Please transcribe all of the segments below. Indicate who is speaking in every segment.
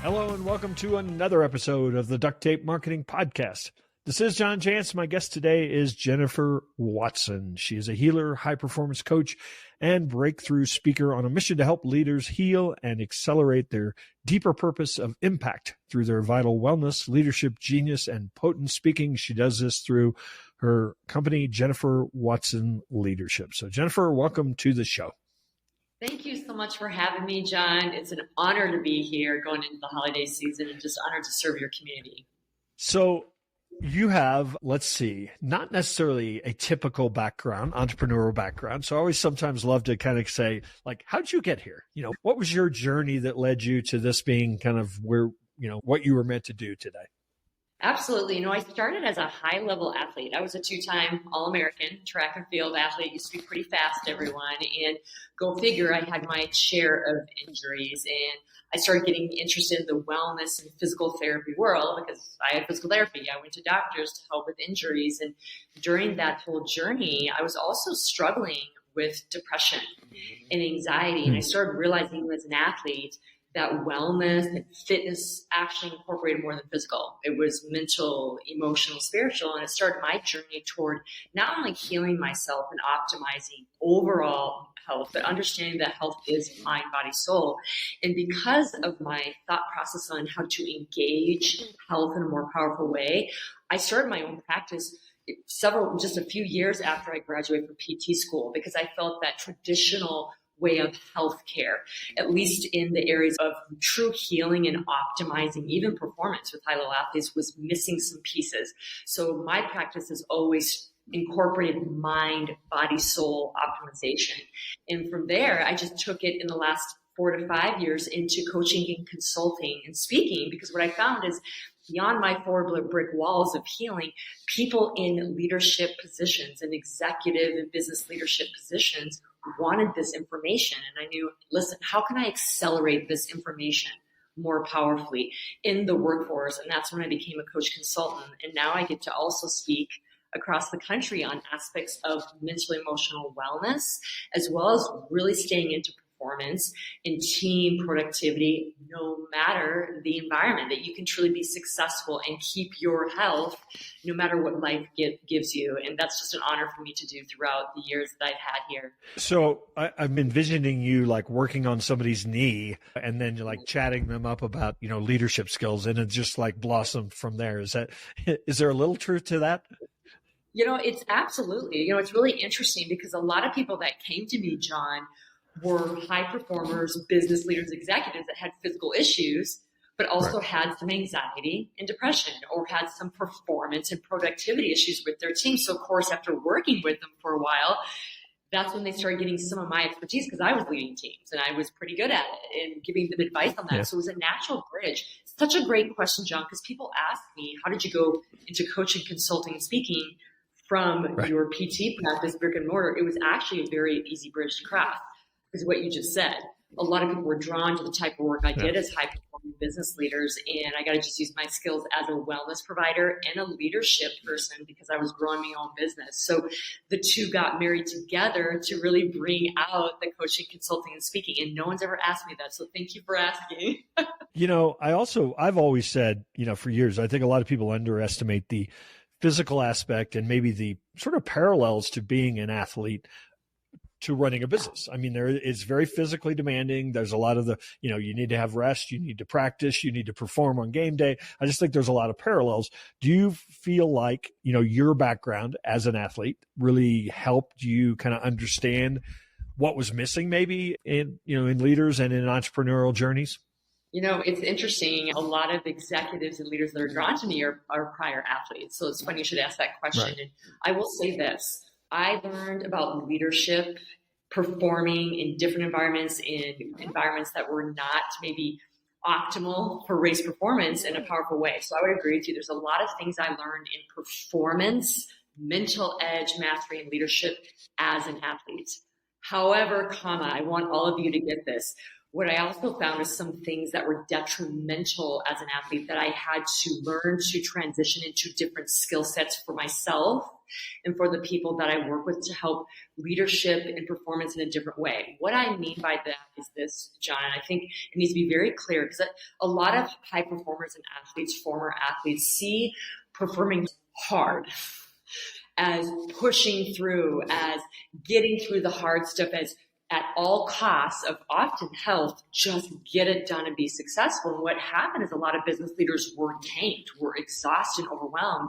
Speaker 1: Hello and welcome to another episode of the Duct Tape Marketing Podcast. This is John Jantsch. My guest today is Jennifer Watson. She is a healer, high-performance coach, and breakthrough speaker on a mission to help leaders heal and accelerate their deeper purpose of impact through their vital wellness, leadership, genius, and potent speaking. She does this through her company, Jennifer Watson Leadership. So Jennifer, welcome to the show.
Speaker 2: Thank you so much for having me, John. It's an honor to be here going into the holiday season and just honored to serve your community.
Speaker 1: So you have, let's see, not necessarily a typical background, entrepreneurial background. So I always sometimes love to kind of say, like, how'd you get here? You know, what was your journey that led you to this being kind of where, you know, what you were meant to do today?
Speaker 2: Absolutely. I started as a high-level athlete. I was a two-time All-American track and field athlete. Used to be pretty fast, everyone. And go figure, I had my share of injuries. And I started getting interested in the wellness and physical therapy world because I had physical therapy. I went to doctors to help with injuries. And during that whole journey, I was also struggling with depression and anxiety. And I started realizing as an athlete that wellness and fitness actually incorporated more than physical. It was mental, emotional, spiritual, and it started my journey toward not only healing myself and optimizing overall health, but understanding that health is mind, body, soul. And because of my thought process on how to engage health in a more powerful way, I started my own practice just a few years after I graduated from PT school, because I felt that traditional way of healthcare, at least in the areas of true healing and optimizing even performance with high-level athletes, was missing some pieces. So my practice has always incorporated mind, body, soul optimization. And from there, I just took it in the last 4 to 5 years into coaching and consulting and speaking, because what I found is beyond my 4 brick walls of healing, people in leadership positions and executive and business leadership positions wanted this information. And I knew, listen, how can I accelerate this information more powerfully in the workforce? And that's when I became a coach consultant. And now I get to also speak across the country on aspects of mental emotional wellness, as well as really staying into performance and team productivity, no matter the environment, that you can truly be successful and keep your health no matter what life gives you. And that's just an honor for me to do throughout the years that I've had here.
Speaker 1: So I'm envisioning you like working on somebody's knee and then you're like chatting them up about, you know, leadership skills, and it just like blossomed from there. Is there a little truth to that?
Speaker 2: It's absolutely, it's really interesting because a lot of people that came to me, John, were high performers, business leaders, executives that had physical issues, but also had some anxiety and depression, or had some performance and productivity issues with their team. So of course, after working with them for a while, that's when they started getting some of my expertise, because I was leading teams and I was pretty good at it and giving them advice on that. Yeah. So it was a natural bridge. Such a great question, John, because people ask me, how did you go into coaching, consulting, and speaking from your PT practice, brick and mortar? It was actually a very easy bridge to cross. Is what you just said. A lot of people were drawn to the type of work I did as high-performing business leaders, and I got to just use my skills as a wellness provider and a leadership person because I was growing my own business. So the two got married together to really bring out the coaching, consulting, and speaking, and no one's ever asked me that, so thank you for asking.
Speaker 1: I've always said, for years, I think a lot of people underestimate the physical aspect and maybe the sort of parallels to being an athlete to running a business. I mean, it's very physically demanding. There's a lot of you need to have rest, you need to practice, you need to perform on game day. I just think there's a lot of parallels. Do you feel like, your background as an athlete really helped you kind of understand what was missing maybe in leaders and in entrepreneurial journeys?
Speaker 2: It's interesting. A lot of executives and leaders that are drawn to me are prior athletes. So it's funny you should ask that question. Right. And I will say this. I learned about leadership, performing in different environments, in environments that were not maybe optimal for race performance in a powerful way. So I would agree with you. There's a lot of things I learned in performance, mental edge, mastery, and leadership as an athlete. However, I want all of you to get this. what I also found is some things that were detrimental as an athlete that I had to learn to transition into different skill sets for myself and for the people that I work with to help leadership and performance in a different way. What I mean by that is this, John, and I think it needs to be very clear because a lot of high performers and athletes, former athletes, see performing hard as pushing through, as getting through the hard stuff, as at all costs of often health, just get it done and be successful. And what happened is a lot of business leaders were tanked, were exhausted, overwhelmed.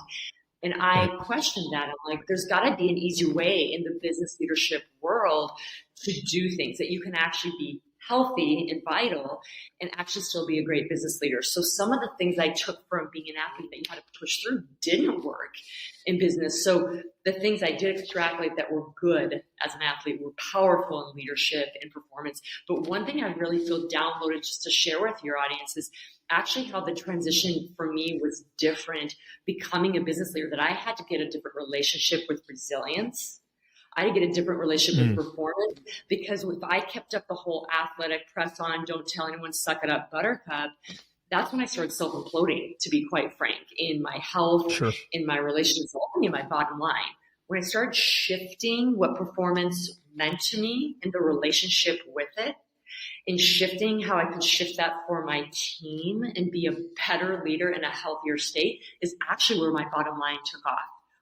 Speaker 2: And I questioned that. I'm like, there's got to be an easy way in the business leadership world to do things that you can actually be healthy and vital and actually still be a great business leader. So some of the things I took from being an athlete that you had to push through didn't work in business. So the things I did extrapolate that were good as an athlete were powerful in leadership and performance. But one thing I really feel downloaded just to share with your audience is actually how the transition for me was different becoming a business leader, that I had to get a different relationship with resilience. I had to get a different relationship with performance, because if I kept up the whole athletic press on, don't tell anyone, suck it up, buttercup, that's when I started self-imploding, to be quite frank, in my health, in my relationships, in my bottom line. When I started shifting what performance meant to me and the relationship with it, and shifting how I could shift that for my team and be a better leader in a healthier state, is actually where my bottom line took off,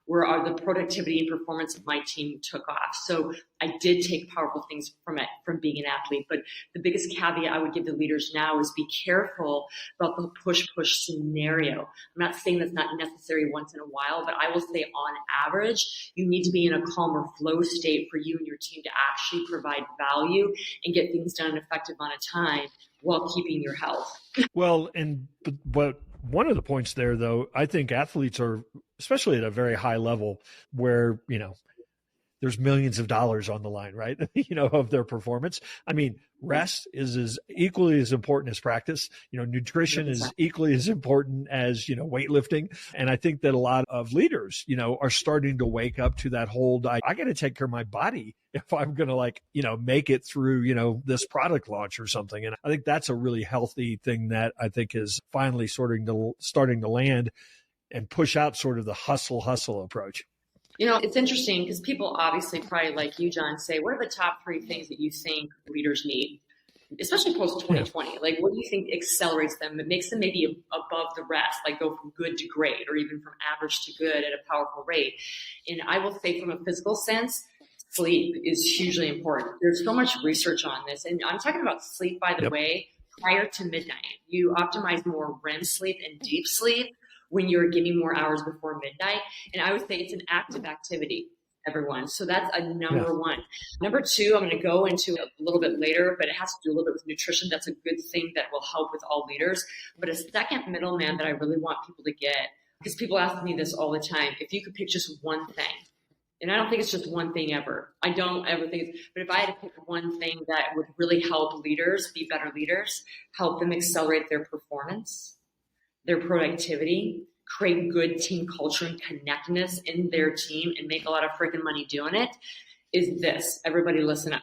Speaker 2: where the productivity and performance of my team took off. So I did take powerful things from it, from being an athlete. But the biggest caveat I would give to leaders now is be careful about the push-push scenario. I'm not saying that's not necessary once in a while, but I will say on average, you need to be in a calmer flow state for you and your team to actually provide value and get things done in an effective amount of time while keeping your health.
Speaker 1: Well, but one of the points there, though, I think athletes are, especially at a very high level where, there's millions of dollars on the line, right? Of their performance. I mean, rest is as equally as important as practice. Nutrition is equally as important as, weightlifting. And I think that a lot of leaders, are starting to wake up to that whole, I got to take care of my body if I'm going to make it through, this product launch or something. And I think that's a really healthy thing that I think is finally starting to land and push out sort of the hustle approach.
Speaker 2: It's interesting because people obviously probably like you, John, say, what are the top 3 things that you think leaders need, especially post 2020? Yeah. Like, what do you think accelerates them? It makes them maybe above the rest, like go from good to great, or even from average to good at a powerful rate. And I will say from a physical sense, sleep is hugely important. There's so much research on this. And I'm talking about sleep, by the way, prior to midnight. You optimize more REM sleep and deep sleep when you're getting more hours before midnight. And I would say it's an active activity, everyone. So that's a number one. Number 2, I'm going to go into a little bit later, but it has to do a little bit with nutrition. That's a good thing that will help with all leaders. But a second middleman that I really want people to get, because people ask me this all the time, if you could pick just one thing, and I don't think it's just one thing ever. I don't ever think but if I had to pick one thing that would really help leaders be better leaders, help them accelerate their performance, their productivity, create good team culture and connectedness in their team, and make a lot of freaking money doing it, is this. Everybody listen up.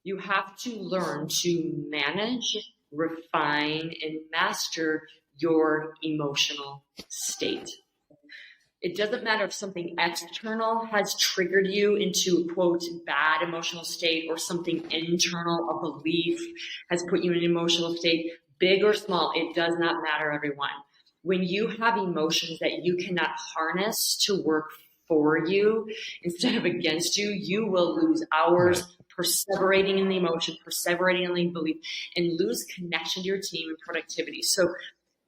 Speaker 2: You have to learn to manage, refine, and master your emotional state. It doesn't matter if something external has triggered you into a, quote, bad emotional state, or something internal, a belief, has put you in an emotional state. Big or small, it does not matter, everyone. When you have emotions that you cannot harness to work for you instead of against you, you will lose hours perseverating in the emotion, perseverating in the belief, and lose connection to your team and productivity. So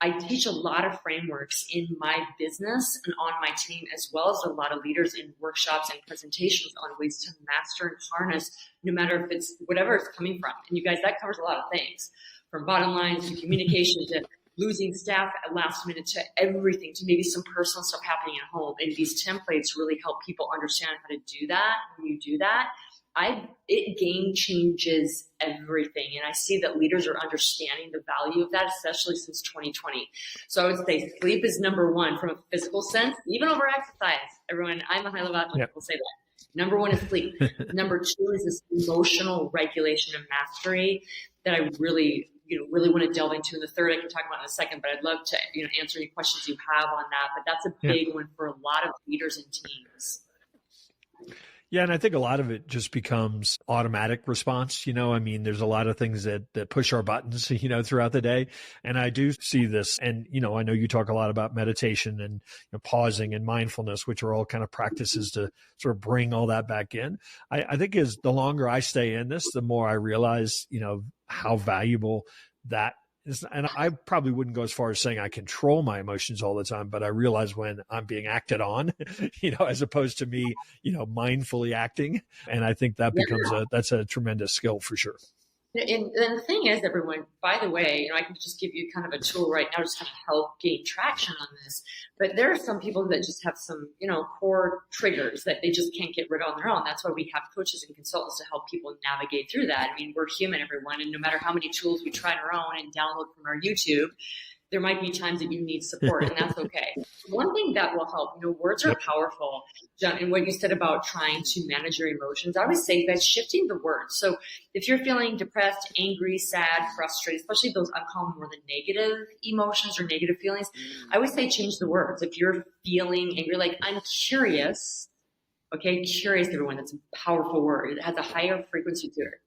Speaker 2: I teach a lot of frameworks in my business and on my team, as well as a lot of leaders in workshops and presentations on ways to master and harness, no matter if it's whatever it's coming from. And you guys, that covers a lot of things, from bottom lines to communication to losing staff at last minute to everything, to maybe some personal stuff happening at home. And these templates really help people understand how to do that. When you do that, it game changes everything. And I see that leaders are understanding the value of that, especially since 2020. So I would say sleep is number 1 from a physical sense, even over exercise. Everyone, I'm a high level athlete, will say that. Number 1 is sleep. Number 2 is this emotional regulation and mastery. that I really want to delve into. And the third I can talk about in a second, but I'd love to, answer any questions you have on that. But that's a big one for a lot of leaders and teams.
Speaker 1: Yeah, and I think a lot of it just becomes automatic response. There's a lot of things that push our buttons, throughout the day. And I do see this. And, I know you talk a lot about meditation and pausing and mindfulness, which are all kind of practices to sort of bring all that back in. I think as the longer I stay in this, the more I realize, how valuable that is. And I probably wouldn't go as far as saying I control my emotions all the time, but I realize when I'm being acted on, as opposed to me, mindfully acting. And I think that becomes that's a tremendous skill for sure.
Speaker 2: And the thing is, everyone, by the way, I can just give you kind of a tool right now just kind of help gain traction on this. But there are some people that just have some, core triggers that they just can't get rid of on their own. That's why we have coaches and consultants to help people navigate through that. We're human, everyone. And no matter how many tools we try on our own and download from our YouTube, there might be times that you need support, and that's okay. One thing that will help, words are powerful. John, and what you said about trying to manage your emotions, I always say that shifting the words. So if you're feeling depressed, angry, sad, frustrated, especially those I'm calling more the negative emotions or negative feelings, I always say change the words. If you're feeling angry, like I'm curious, okay, curious, everyone, that's a powerful word. It has a higher frequency to it.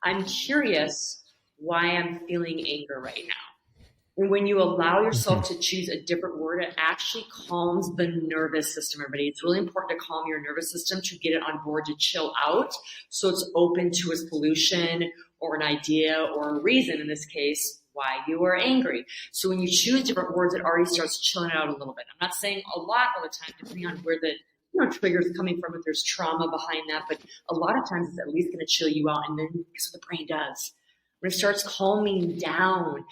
Speaker 2: I'm curious why I'm feeling anger right now. And when you allow yourself to choose a different word, it actually calms the nervous system, everybody. It's really important to calm your nervous system to get it on board to chill out so it's open to a solution or an idea or a reason, in this case, why you are angry. So when you choose different words, it already starts chilling out a little bit. I'm not saying a lot all the time, depending on where the trigger is coming from, if there's trauma behind that, but a lot of times it's at least going to chill you out. And then guess what the brain does? When it starts calming down,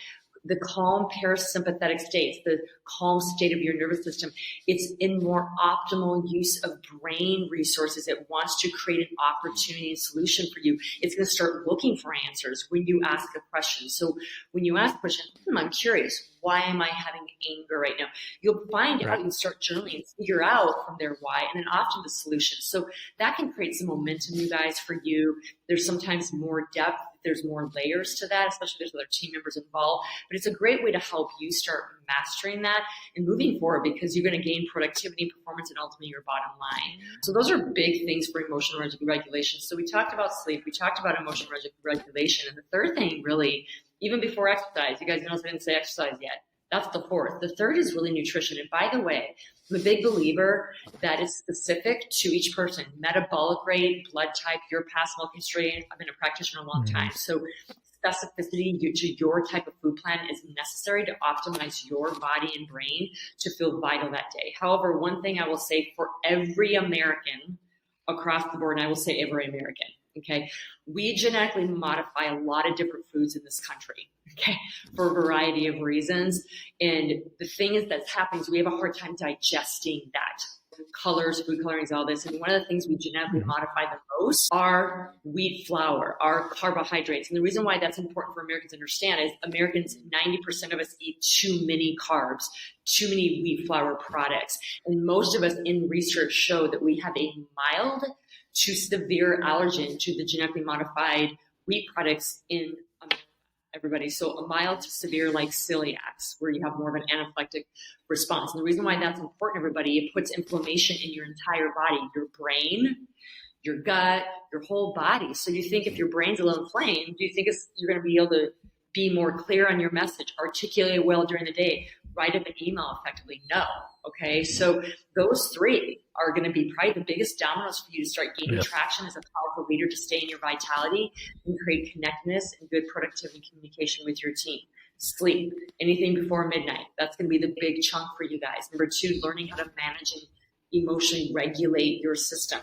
Speaker 2: the calm parasympathetic states, the calm state of your nervous system, it's in more optimal use of brain resources. It wants to create an opportunity and solution for you. It's going to start looking for answers when you ask a question. So when you ask a question, I'm curious, why am I having anger right now? You'll find out, you start journaling and figure out from there why, and then often the solution. So that can create some momentum, you guys, for you. There's sometimes more depth. There's more layers to that, especially if there's other team members involved. But it's a great way to help you start mastering that and moving forward, because you're going to gain productivity, performance, and ultimately your bottom line. So those are big things for emotional regulation. So we talked about sleep. We talked about emotional regulation. And the third thing, really, even before exercise, you guys notice I didn't say exercise yet. That's the fourth. The third is really nutrition. And by the way, I'm a big believer that it's specific to each person. Metabolic rate, blood type, your past milk history. I've been a practitioner a long time. So specificity to your type of food plan is necessary to optimize your body and brain to feel vital that day. However, one thing I will say for every American across the board, and I will say every American, okay, we genetically modify a lot of different foods in this country, okay, for a variety of reasons. And the thing is that's happening is we have a hard time digesting that. Colors, food colorings, all this. And one of the things we genetically modify the most are wheat flour, are carbohydrates. And the reason why that's important for Americans to understand is Americans, 90% of us eat too many carbs, too many wheat flour products. And most of us in research show that we have a mild to severe allergen to the genetically modified wheat products in everybody. So a mild to severe, like celiacs, where you have more of an anaphylactic response. And the reason why that's important, everybody, it puts inflammation in your entire body, your brain, your gut, your whole body. So you think if your brain's a little inflamed, do you think you're going to be able to be more clear on your message, articulate well during the day, write up an email effectively? No. Okay. So those three are going to be probably the biggest dominoes for you to start gaining traction as a powerful leader, to stay in your vitality and create connectedness and good productivity and communication with your team. Sleep, anything before midnight. That's going to be the big chunk for you guys. Number two, learning how to manage and emotionally regulate your system.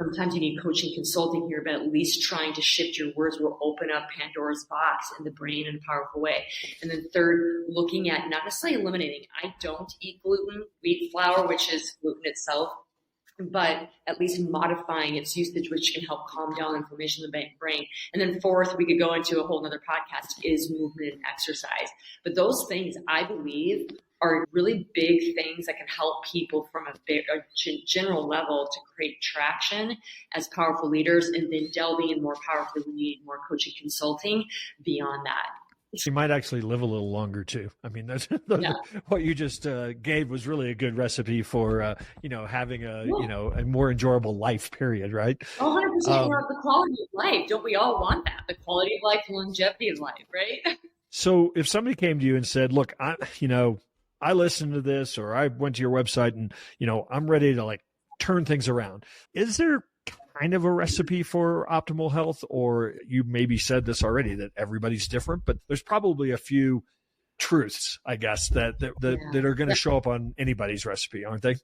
Speaker 2: Sometimes you need coaching, consulting here, but at least trying to shift your words will open up Pandora's box in the brain in a powerful way. And then third, looking at not necessarily eliminating. I don't eat gluten, wheat flour, which is gluten itself, but at least modifying its usage, which can help calm down inflammation in the brain. And then fourth, we could go into a whole nother podcast, is movement and exercise. But those things, I believe, are really big things that can help people from a general level to create traction as powerful leaders, and then delving in more powerfully, we need more coaching consulting beyond that.
Speaker 1: You might actually live a little longer too. I mean, that's what you just gave was really a good recipe for, having a more enjoyable life period, right?
Speaker 2: 100%. The quality of life. Don't we all want that? The quality of life, longevity of life, right?
Speaker 1: So if somebody came to you and said, look, I listened to this, or I went to your website and, I'm ready to turn things around. Is there kind of a recipe for optimal health? Or you maybe said this already, that everybody's different, but there's probably a few truths, I guess, that are going to show up on anybody's recipe, aren't they?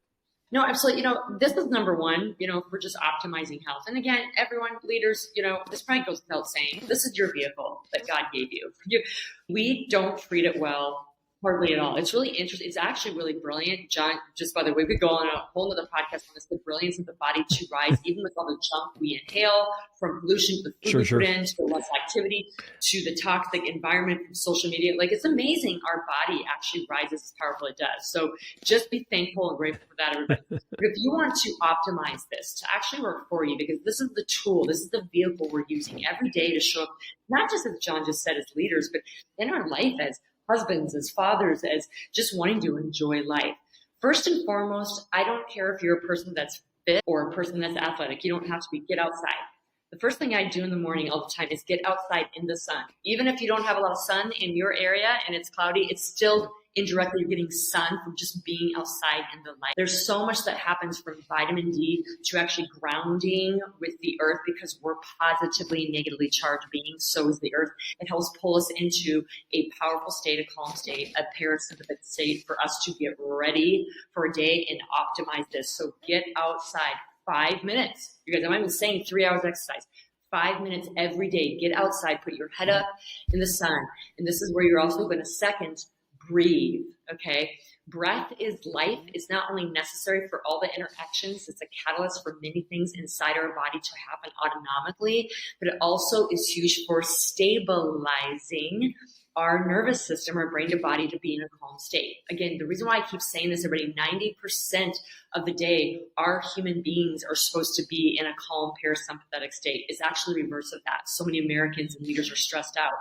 Speaker 2: No, absolutely. This is number one, for just optimizing health. And again, everyone, leaders, this probably goes without saying, this is your vehicle that God gave you. We don't treat it well. Hardly at all. It's really interesting. It's actually really brilliant. John, just by the way, we could go on a whole other podcast on this, the brilliance of the body to rise, even with all the junk we inhale, from pollution to the food we put in, to the less activity, to the toxic environment from social media. It's amazing. Our body actually rises as powerful as it does. So just be thankful and grateful for that, everybody. But if you want to optimize this to actually work for you, because this is the tool, this is the vehicle we're using every day to show up, not just as John just said, as leaders, but in our life as husbands, as fathers, as just wanting to enjoy life. First and foremost, I don't care if you're a person that's fit or a person that's athletic. You don't have to be. Get outside. The first thing I do in the morning all the time is get outside in the sun. Even if you don't have a lot of sun in your area and it's cloudy, it's still indirectly you're getting sun from just being outside in the light. There's so much that happens from vitamin D to actually grounding with the earth, because we're positively and negatively charged beings. So is the earth. It helps pull us into a powerful state, a calm state, a parasympathetic state for us to get ready for a day and optimize this. So get outside 5 minutes. You guys, I'm not even saying 3 hours exercise. 5 minutes every day. Get outside, put your head up in the sun. And this is where you're also going to second breathe. Okay. Breath is life. It's not only necessary for all the interactions, it's a catalyst for many things inside our body to happen autonomically, but it also is huge for stabilizing our nervous system, our brain to body, to be in a calm state. Again, the reason why I keep saying this, everybody, 90% of the day, our human beings are supposed to be in a calm parasympathetic state. It's actually the reverse of that. So many Americans and leaders are stressed out.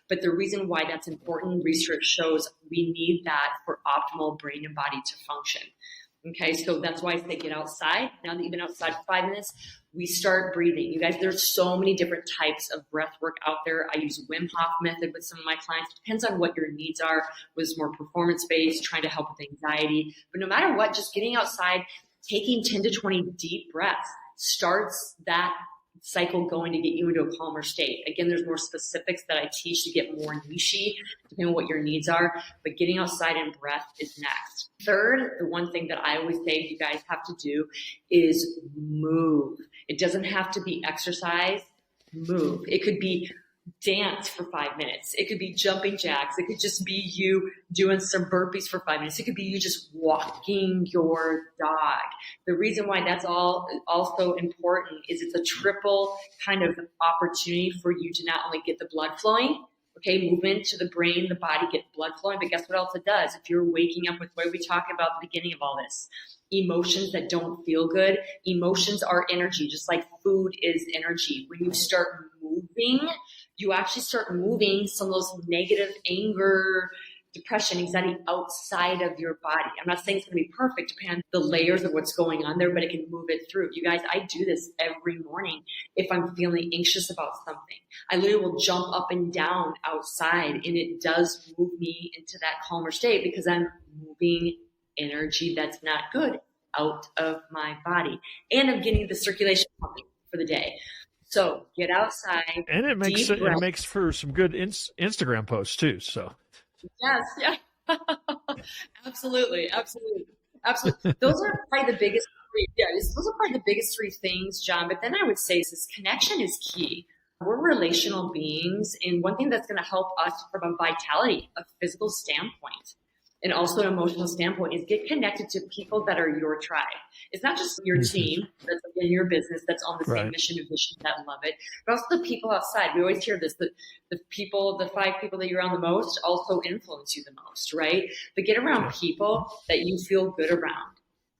Speaker 2: But the reason why that's important, research shows we need that for optimal brain and body to function. Okay, so that's why I say get outside. Now that you've been outside for 5 minutes, we start breathing. You guys, there's so many different types of breath work out there. I use Wim Hof method with some of my clients. It depends on what your needs are. Was more performance-based, trying to help with anxiety. But no matter what, just getting outside, taking 10 to 20 deep breaths starts that cycle going to get you into a calmer state. Again, there's more specifics that I teach to get more niche-y, depending on what your needs are, but getting outside and breath is next. Third, the one thing that I always say you guys have to do is move. It doesn't have to be exercise. Move. It could be dance for 5 minutes. It could be jumping jacks. It could just be you doing some burpees for 5 minutes. It could be you just walking your dog. The reason why that's also important is it's a triple kind of opportunity for you to not only get the blood flowing, okay, movement to the brain, the body, get blood flowing, but guess what else it does? If you're waking up with what we talked about at the beginning of all this, emotions that don't feel good, emotions are energy, just like food is energy. When you start moving, you actually start moving some of those negative anger, depression, anxiety outside of your body. I'm not saying it's going to be perfect, depending on the layers of what's going on there, but it can move it through. You guys, I do this every morning if I'm feeling anxious about something. I literally will jump up and down outside, and it does move me into that calmer state because I'm moving energy that's not good out of my body, and I'm getting the circulation pumping for the day. So get outside.
Speaker 1: And it makes for some good Instagram posts too. So
Speaker 2: yes, yeah. Absolutely. Those are probably the biggest three. Yeah, those are probably the biggest three things, John. But then I would say this connection is key. We're relational beings, and one thing that's going to help us from a vitality, a physical standpoint, and also an emotional standpoint is get connected to people that are your tribe. It's not just your team that's in your business that's on the same mission and vision that love it, but also the people outside. We always hear this, the 5 people that you're around the most also influence you the most, right? But get around people that you feel good around.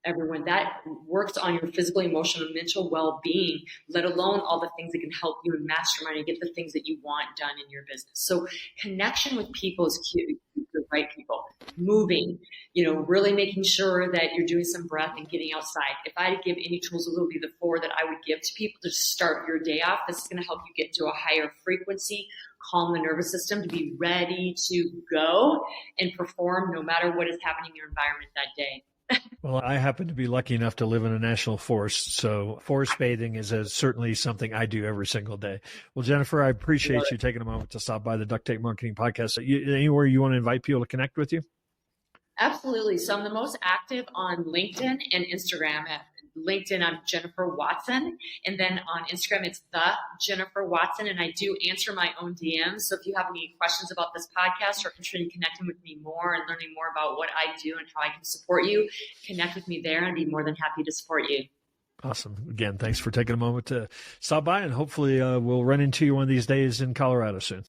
Speaker 2: Everyone that works on your physical, emotional, and mental well-being, let alone all the things that can help you in mastermind and get the things that you want done in your business. So connection with people is key, the right people. Moving, really making sure that you're doing some breath and getting outside. If I had to give any tools, it would be the 4 that I would give to people to start your day off. This is going to help you get to a higher frequency, calm the nervous system to be ready to go and perform no matter what is happening in your environment that day.
Speaker 1: Well, I happen to be lucky enough to live in a national forest, so forest bathing is certainly something I do every single day. Well, Jennifer, I appreciate you taking a moment to stop by the Duct Tape Marketing Podcast. Anywhere you want to invite people to connect with you?
Speaker 2: Absolutely. So I'm the most active on LinkedIn and Instagram. At LinkedIn, I'm Jennifer Watson. And then on Instagram, it's the Jennifer Watson. And I do answer my own DMs. So if you have any questions about this podcast or interested in connecting with me more and learning more about what I do and how I can support you, connect with me there and I'd be more than happy to support you.
Speaker 1: Awesome. Again, thanks for taking a moment to stop by, and hopefully we'll run into you one of these days in Colorado soon.